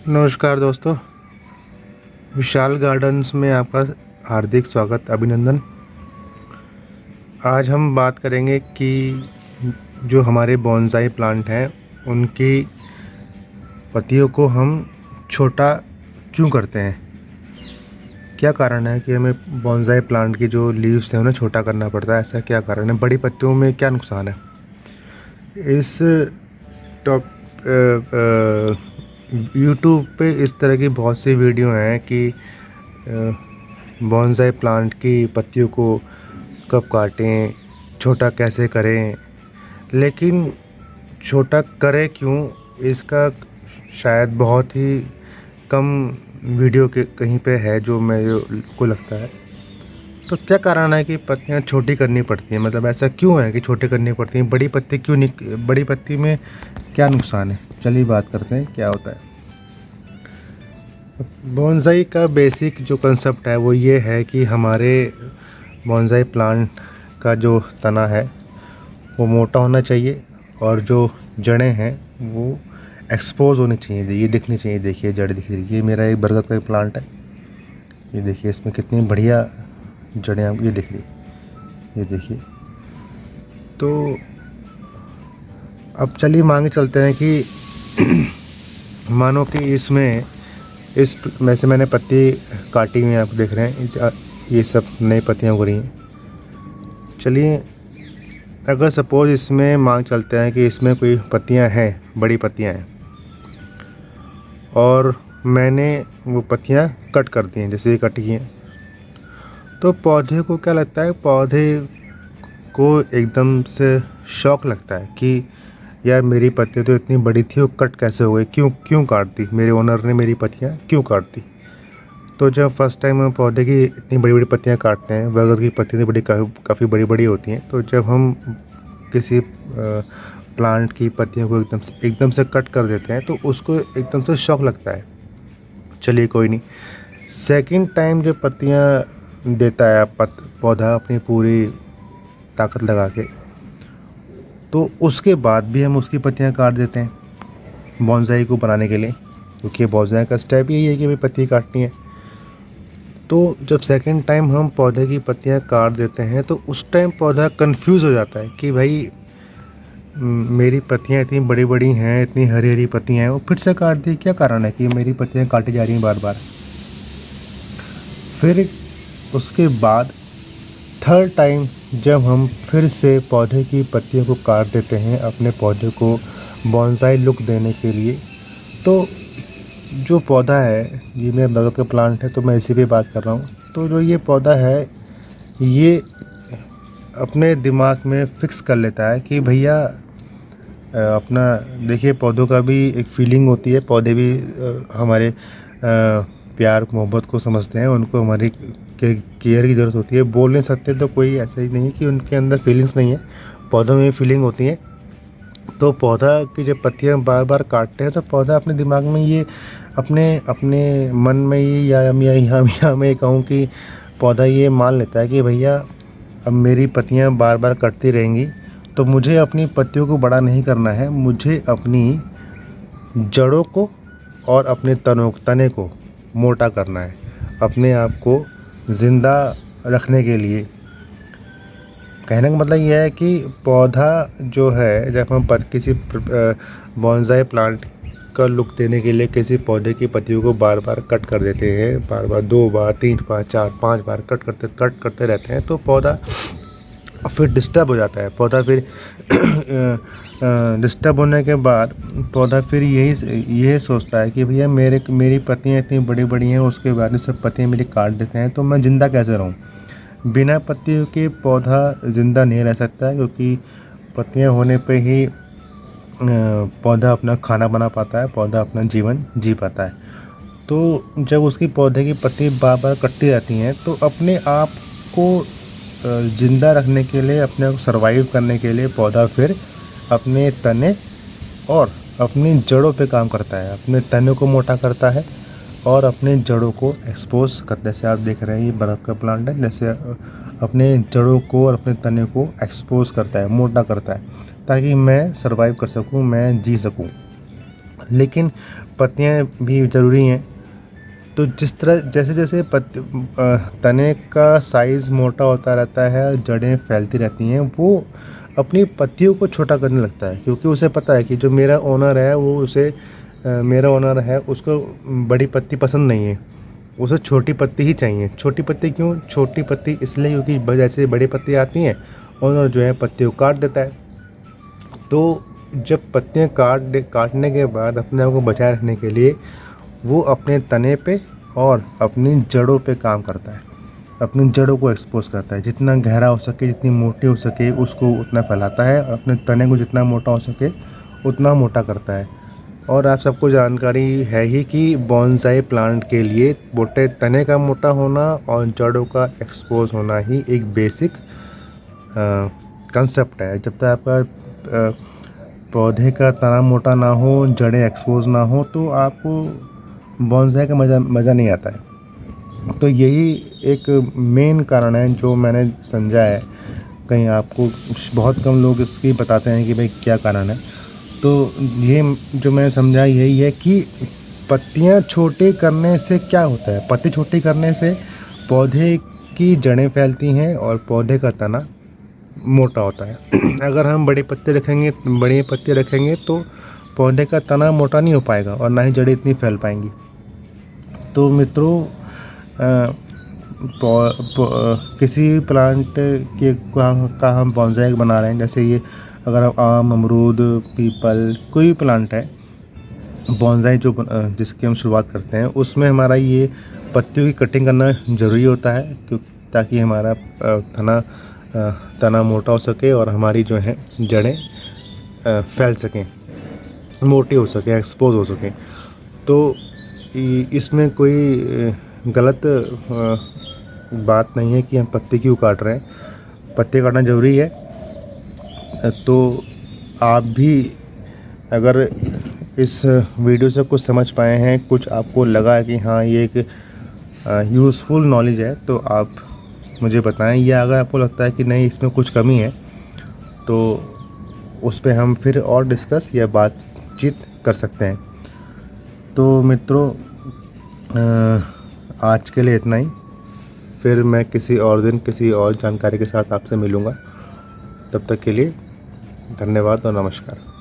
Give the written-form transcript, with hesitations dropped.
नमस्कार दोस्तों, विशाल गार्डन्स में आपका हार्दिक स्वागत, अभिनंदन। आज हम बात करेंगे कि जो हमारे बोनसाई प्लांट हैं उनकी पत्तियों को हम छोटा क्यों करते हैं। क्या कारण है कि हमें बोनसाई प्लांट की जो लीव्स हैं उन्हें छोटा करना पड़ता है, ऐसा क्या कारण है? बड़ी पत्तियों में क्या नुकसान है? इस टॉप यूट्यूब पे इस तरह की बहुत सी वीडियो हैं कि बोनसाई प्लांट की पत्तियों को कब काटें, छोटा कैसे करें। लेकिन छोटा करें क्यों, इसका शायद बहुत ही कम वीडियो के कहीं पे है जो मेरे को लगता है। तो क्या कारण है कि पत्तियां छोटी करनी पड़ती हैं? मतलब ऐसा क्यों है कि छोटी करनी पड़ती हैं? बड़ी पत्ती क्यों नहीं, बड़ी पत्ती में क्या नुकसान है? चलिए बात करते हैं क्या होता है। बोनसाई का बेसिक जो कंसेप्ट है वो ये है कि हमारे बोनसाई प्लांट का जो तना है वो मोटा होना चाहिए और जो जड़ें हैं वो एक्सपोज होनी चाहिए, ये दिखनी चाहिए। देखिए जड़ दिख रही है, ये मेरा एक बरगद का प्लांट है, ये देखिए इसमें कितनी बढ़िया जड़ें आपको ये दिख रही, ये देखिए। तो अब चलिए मांगे चलते हैं कि मानो कि इसमें इस में से मैंने पत्ती काटी हुई है, आप देख रहे हैं ये सब नई पत्तियाँ उग रही हैं। चलिए अगर सपोज इसमें मांग चलते हैं कि इसमें कोई पत्तियाँ हैं, बड़ी पत्तियाँ हैं, और मैंने वो पत्तियाँ कट कर दी हैं, जैसे ये कट की हैं, तो पौधे को क्या लगता है? पौधे को एकदम से शौक लगता है कि यार मेरी पत्ती तो इतनी बड़ी थी, वो कट कैसे हो गई, क्यों काट दी, मेरे ओनर ने मेरी पत्तियाँ क्यों काट दी। तो जब फर्स्ट टाइम हम पौधे की इतनी बड़ी बड़ी पत्तियाँ काटते हैं, बरगद की पत्तियाँ बड़ी काफ़ी बड़ी बड़ी होती हैं, तो जब हम किसी प्लांट की पत्तियों को एकदम से कट कर देते हैं तो उसको एकदम से शौक लगता है। चलिए कोई नहीं, सेकंड टाइम जब पत्तियाँ देता है पौधा अपनी पूरी ताकत लगा के, तो उसके बाद भी हम उसकी पत्तियाँ काट देते हैं बोनसाई को बनाने के लिए, क्योंकि बोनसाई का स्टेप यही है कि भाई पत्ती काटनी है। तो जब सेकंड टाइम हम पौधे की पत्तियाँ काट देते हैं तो उस टाइम पौधा कंफ्यूज हो जाता है कि भाई मेरी पत्तियाँ इतनी बड़ी बड़ी हैं, इतनी हरी हरी पत्तियाँ हैं, वो फिर से काट दी, क्या कारण है कि मेरी पत्तियाँ काटी जा रही हैं बार बार। फिर उसके बाद थर्ड टाइम जब हम फिर से पौधे की पत्तियों को काट देते हैं अपने पौधे को बोनसाई लुक देने के लिए, तो जो पौधा है, ये मेरा बरगद का प्लांट है तो मैं इसी पे बात कर रहा हूँ, तो जो ये पौधा है ये अपने दिमाग में फ़िक्स कर लेता है कि भैया अपना देखिए, पौधों का भी एक फीलिंग होती है, पौधे भी हमारे प्यार मोहब्बत को समझते हैं, उनको हमारी केयर की ज़रूरत होती है। बोल नहीं सकते तो कोई ऐसा ही नहीं कि उनके अंदर फीलिंग्स नहीं है, पौधों में फीलिंग होती है। तो पौधा की जब पत्तियाँ बार बार काटते हैं तो पौधा अपने दिमाग में ये अपने अपने मन में ही या मैं ये कहूँ कि पौधा ये मान लेता है कि भैया अब मेरी पत्तियाँ बार बार कटती रहेंगी तो मुझे अपनी पत्तियों को बड़ा नहीं करना है, मुझे अपनी जड़ों को और अपने तने को मोटा करना है, अपने आप को ज़िंदा रखने के लिए। कहने का मतलब यह है कि पौधा जो है, जब हम किसी बोनसाई प्लांट का लुक देने के लिए किसी पौधे की पत्तियों को बार बार कट कर देते हैं, बार बार 2 बार 3 बार 4 5 बार कट करते रहते हैं, तो पौधा फिर डिस्टर्ब हो जाता है। पौधा फिर डिस्टर्ब होने के बाद पौधा फिर यही सोचता है कि भैया मेरी पत्तियाँ इतनी बड़ी बड़ी हैं, उसके बाद में सब पत्तियाँ मेरी काट देते हैं, तो मैं ज़िंदा कैसे रहूँ। बिना पत्तियों के पौधा ज़िंदा नहीं रह सकता है, क्योंकि पत्तियाँ होने पे ही पौधा अपना खाना बना पाता है, पौधा अपना जीवन जी पाता है। तो जब उसकी पौधे की पत्ती बार बार कटती रहती हैं तो अपने आप को ज़िंदा रखने के लिए, अपने को सर्वाइव करने के लिए पौधा फिर अपने तने और अपनी जड़ों पे काम करता है, अपने तने को मोटा करता है और अपने जड़ों को एक्सपोज करते हैं। जैसे आप देख रहे हैं ये बरगद का प्लांट है, जैसे अपने जड़ों को और अपने तने को एक्सपोज करता है, मोटा करता है, ताकि मैं सर्वाइव कर सकूं, मैं जी सकूं। लेकिन पत्तियाँ भी ज़रूरी हैं। तो जिस तरह जैसे जैसे तने का साइज़ मोटा होता रहता है, जड़ें फैलती रहती हैं, वो अपनी पत्तियों को छोटा करने लगता है, क्योंकि उसे पता है कि जो मेरा ओनर है वो उसे मेरा ओनर है उसको बड़ी पत्ती पसंद नहीं है, उसे छोटी पत्ती ही चाहिए। छोटी पत्ती क्यों? छोटी पत्ती इसलिए क्योंकि जैसे बड़ी पत्ती आती हैं, ओनर जो है पत्तियों को काट देता है। तो जब पत्तियाँ काटने के बाद अपने आप को बचाए रखने के लिए वो अपने तने पे और अपनी जड़ों पे काम करता है, अपनी जड़ों को एक्सपोज करता है। जितना गहरा हो सके, जितनी मोटी हो सके उसको उतना फैलाता है, अपने तने को जितना मोटा हो सके उतना मोटा करता है। और आप सबको जानकारी है ही कि बॉन्साई प्लांट के लिए मोटे तने का मोटा होना और जड़ों का एक्सपोज होना ही एक बेसिक कंसेप्ट है। जब तक आपका पौधे का तना मोटा ना हो, जड़ें एक्सपोज ना हो, तो आपको बॉन्साई का मज़ा नहीं आता है। तो यही एक मेन कारण है जो मैंने समझा है। कहीं आपको बहुत कम लोग इसकी बताते हैं कि भाई क्या कारण है। तो ये जो मैंने समझा यही है कि पत्तियाँ छोटे करने से क्या होता है, पत्ती छोटी करने से पौधे की जड़ें फैलती हैं और पौधे का तना मोटा होता है। अगर हम बड़ी पत्ती रखेंगे तो पौधे का तना मोटा नहीं हो पाएगा और ना ही जड़ें इतनी फैल पाएंगी। तो मित्रों, किसी भी प्लांट के का हम बॉन्साई बना रहे हैं, जैसे ये अगर हम आम, अमरूद, पीपल, कोई भी प्लांट है, बॉन्साई जो जिसकी हम शुरुआत करते हैं उसमें हमारा ये पत्तियों की कटिंग करना ज़रूरी होता है, ताकि हमारा तना मोटा हो सके और हमारी जो है जड़ें फैल सकें, मोटी हो सकें, एक्सपोज हो सकें। तो इसमें कोई गलत बात नहीं है कि हम पत्ती क्यों काट रहे हैं, पत्ती काटना ज़रूरी है। तो आप भी अगर इस वीडियो से कुछ समझ पाए हैं, कुछ आपको लगा कि हाँ ये एक यूज़फुल नॉलेज है, तो आप मुझे बताएं। या अगर आपको लगता है कि नहीं इसमें कुछ कमी है, तो उस पर हम फिर और डिस्कस या बातचीत कर सकते हैं। तो मित्रों, आज के लिए इतना ही। फिर मैं किसी और दिन किसी और जानकारी के साथ आपसे मिलूँगा। तब तक के लिए धन्यवाद और नमस्कार।